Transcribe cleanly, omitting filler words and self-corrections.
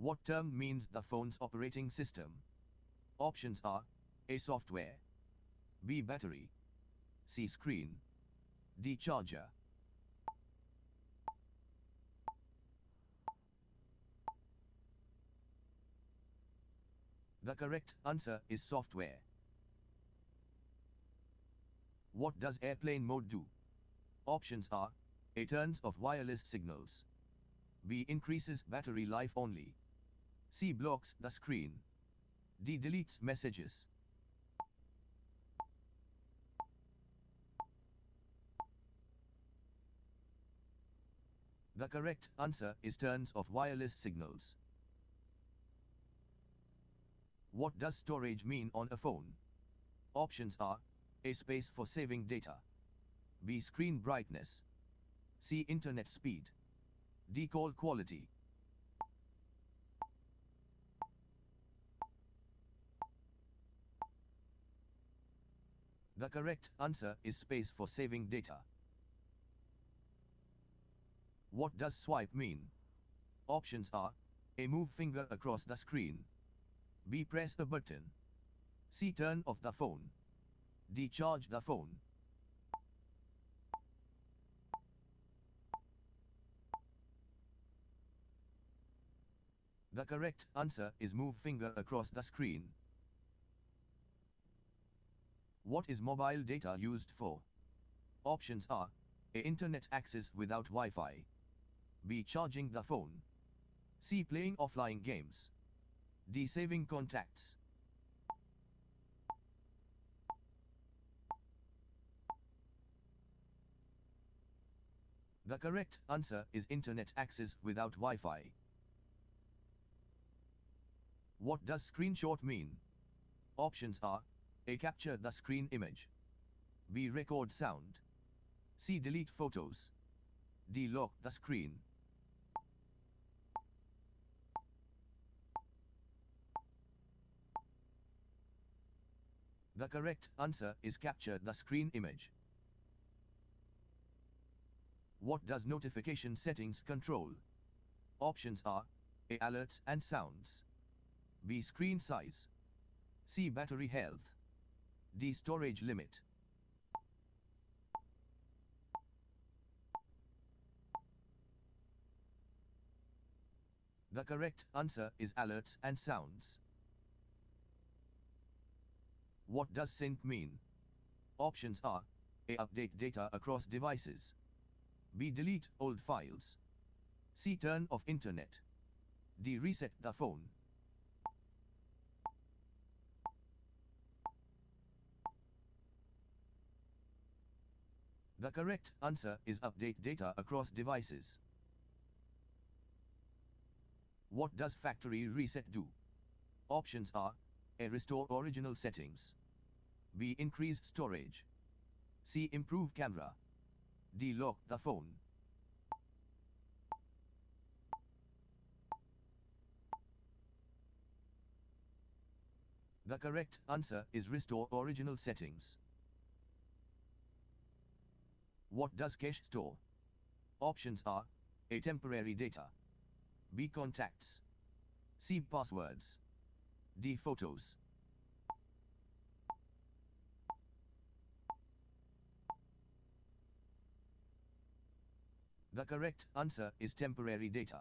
What term means the phone's operating system? Options are A. Software, B. Battery, C. Screen, D. Charger. The correct answer is software. What does airplane mode do? Options are A. Turns off wireless signals, B. Increases battery life only, C. Blocks the screen, D. Deletes messages. The correct answer is turns off wireless signals. What does storage mean on a phone? Options are A. Space for saving data, B. Screen brightness, C. Internet speed, D. Call quality. The correct answer is space for saving data. What does swipe mean? Options are A. Move finger across the screen, B. Press a button, C. Turn off the phone, D. Charge the phone. The correct answer is move finger across the screen. What is mobile data used for? Options are A. Internet access without Wi-Fi, B. Charging the phone, C. Playing offline games, D. Saving contacts. The correct answer is internet access without Wi-Fi. What does screenshot mean? Options are A. Capture the screen image, B. Record sound, C. Delete photos, D. Lock the screen. The correct answer is capture the screen image. What does notification settings control? Options are A. Alerts and sounds, B. Screen size, C. Battery health, D. Storage limit. The correct answer is alerts and sounds. What does sync mean? Options are A. Update data across devices, B. Delete old files, C. Turn off internet, D. Reset the phone. The correct answer is update data across devices. What does factory reset do? Options are A. Restore original settings, B. Increase storage, C. Improve camera, D. Lock the phone. The correct answer is restore original settings. What does cache store? Options are A. Temporary data, B. Contacts, C. Passwords, D. Photos. The correct answer is temporary data.